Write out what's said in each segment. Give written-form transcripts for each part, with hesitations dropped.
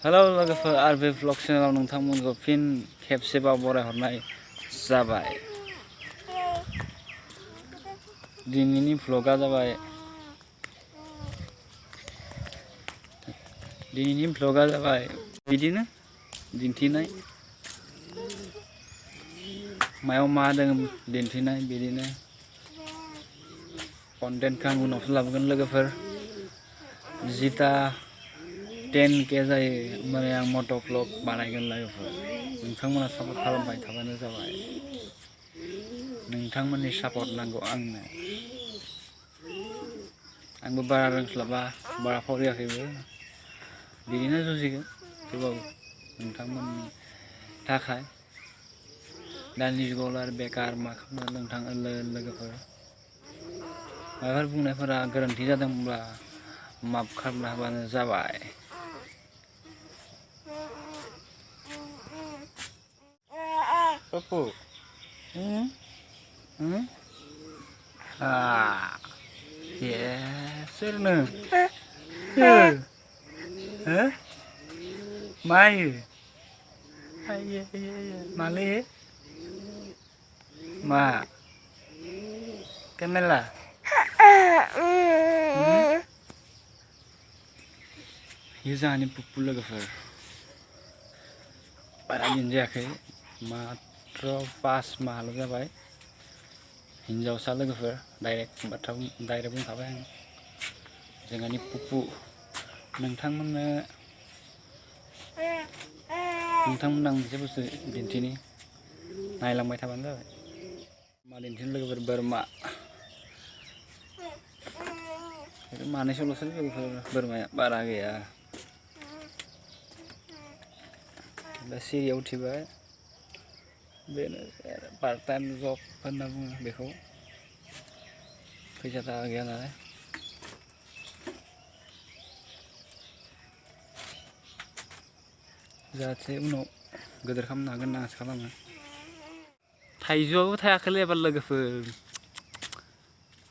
Hello लोगोफोर आरबि blog चेनेलाव नोंथांमोनखौ फिन खेबसेबाव बरायहरनाय जाबाय। दिनैनि ब्लगा जाबाय बिदिनो दिन्थिनाय मायाव मा दों दिन्थिनाय बिदिनो कन्टेन्टखौ आं उनावसो लाबोगोन लोगोफोर। जिता 10K जायो होमबानिया आं मट' ब्लग बानायगोन लोगोफोर। नोंथांमोना सापर्ट खालामबाय थाबानो जाबाय। नोंथांमोननि सापर्ट नांगौ आंनो। आंबो बारा रोंस्लाबा बारा फरायाखैबो बिदिनो जुजिगोन थेवबाबो नोंथांमोननि थाखाय। दानि जुगाव आरो बेकार मा खालामनो नोंथां लोगोफोर। माबाफोर बुंनायफोरा गोरोन्थि जादोंब्ला माफ खालामना होबानो जाबाय। पप्पू सोरनो मायो माले मा केमेला ये जोंहानि पुप्पु लोगोफोर। बारा दिन जायाखै मात्र 5 माहल' जाबाय। हिन्जावसा लोगोफोर डाइरेक्ट बुंखाबाय आं जोंहानि पुप्पु। नोंथांमोननो आं मोनसे बुस्थु दिन्थिनि नायलांबाय थाबानो जाबाय। मा दिन्थिनो लोगोफोर बोरमा मानैसोल'सो लोगोफोर बोरमाया बारा गैया। दा सिरियाव उथिबाय बेनो पार्ट टाइम जब होनना बुङो बेखौ। फैसा थाखा गैया नालाय जाहाथे उनाव गोदोर खालामनो हागोन होनना आसा खालामो। थाइजौआबो थायाखैलै एबार लोगोफोर।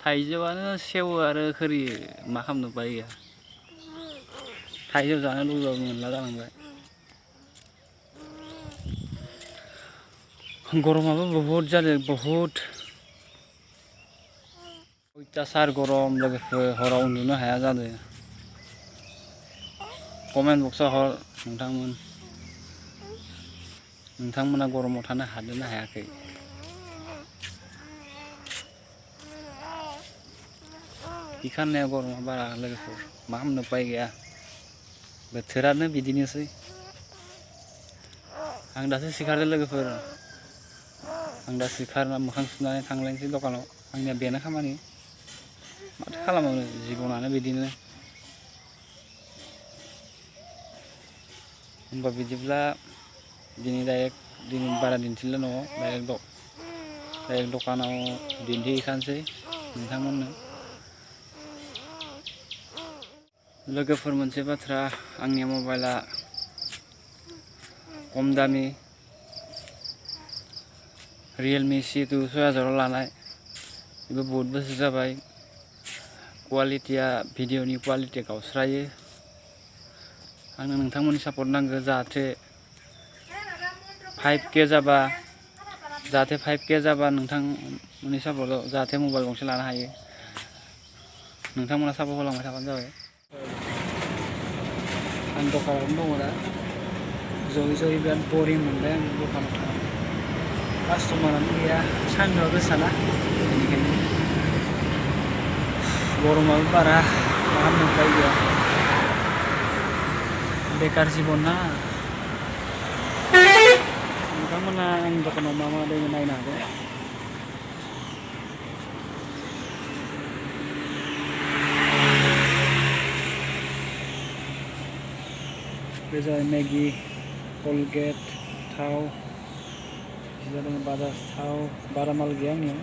थाइजौआनो सेवो आरो खोरियो मा खालामनो उपाय गैया। थाइजौ जानो लुबैबाबो मोनला जालांबाय। गरमाबो बहुत जादों बहुत अयथासार गरम लोगोफोर। हराव उन्दुनो हाया जादों। कमेन्ट बक्सआव हर नोंथांमोना गरमाव थानो हादों ना हायाखै। बिखाननाया गरमा बारा लोगोफोर मा खालामनो उपाय गैया। बोथोरानो बिदिनोसै। आं दासो सिखारदों लोगोफोर। आं दा सिखारना मोखां सुनानै थांलायनोसै दखानाव। आंनिया बेनो खामानि माथो खालामनो जिबनानो बिदिनो। होमबा बिदिब्ला दिनै बारा दिन्थिला न'आव डाइरेक्ट दखानाव दिन्थिहैखानोसै नोंथांमोननो। लोगोफोर मोनसे बाथ्रा आंनि मबाइला खम दामि रियेलमि C2 6000 लानाय। बेबो बहुत बोसोर जाबाय। भिडिअनि क्वालिटिया गावस्रायो। आंनो नोंथांमोननि सापर्ट नांगौ जाहाथे 5K जाबा नोंथांमोननि सापर्टआव जाहाथे मबाइल गंसे लानो हायो। नोंथांमोना सापर्ट होलांबाय थाबानो जाबाय। आं दखानावनो दङ दा जयै बिराद बरिं मोनबाय आं दखानाव थानानै। कास्टमारानो गैया सान्दुंआ गोसाना बेनिखायनो। गरमाबो बारा मा खालामनो उपाय गैया। बेकार जिबन ना। नोंथांमोना आंनि दखानाव मा मा दङ नायनो हागोन। बे जाबाय मेगि कलगेट थाव जादों बाजाज थाव बारा माल गैया आंनियाव।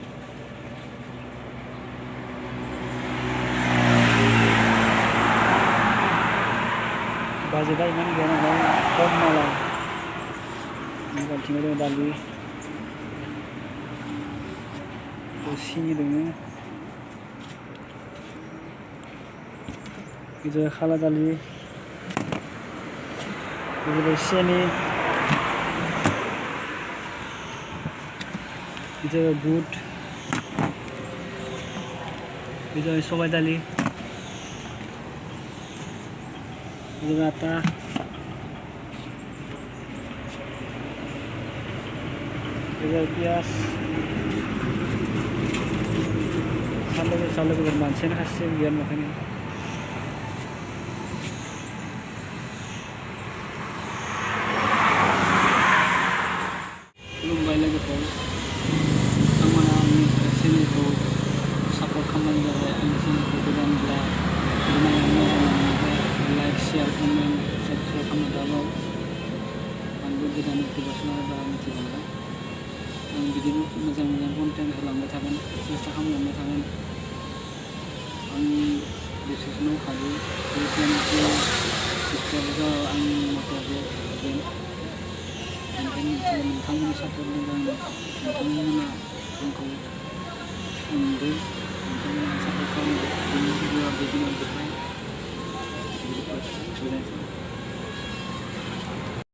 बाजेटआ इमान गैया नालाय खम माला बाल्थिङाव दङ दालि सिनि दङ बिदिनो खाला दालि बेनिफ्राय सेनि बिदिनो बुट बिदिनो सबाय दालि बिदिनो आटा बिदिनो पियास सानलोगो मानसियानो हारसिं गैया नखायनो खुलुमबाय लोगोफोर नोंथांमोना आंनि चेनेलखौ सापर्ट खालामबानो जाबाय आंनि चेनेलखौ गोदानब्ला नायनानै मोजां मोनोब्ला लाइक शेयार कमेन्ट साबस्क्राइब खालामनो दाबाव आंबो गोदान इउटिउबार नायबा मिथिलांबाय आं बिदिनो मोजां कन्टेन्ट होलांबाय थागोन सेस्था खालामलांबाय थागोन आंनि डिसक्रिपसनाव हाबो बे चेनेलखौ साबस्क्राइब आंनि मट'ब्लग होगोन बेनिखायनो नोंथांमोननि सापर्टनि थाखाय नोंथांमोना जोंखौ अनदो नोंथांमोना सापर्ट खालामदो बेनि भिडिअ'आ बिदिनो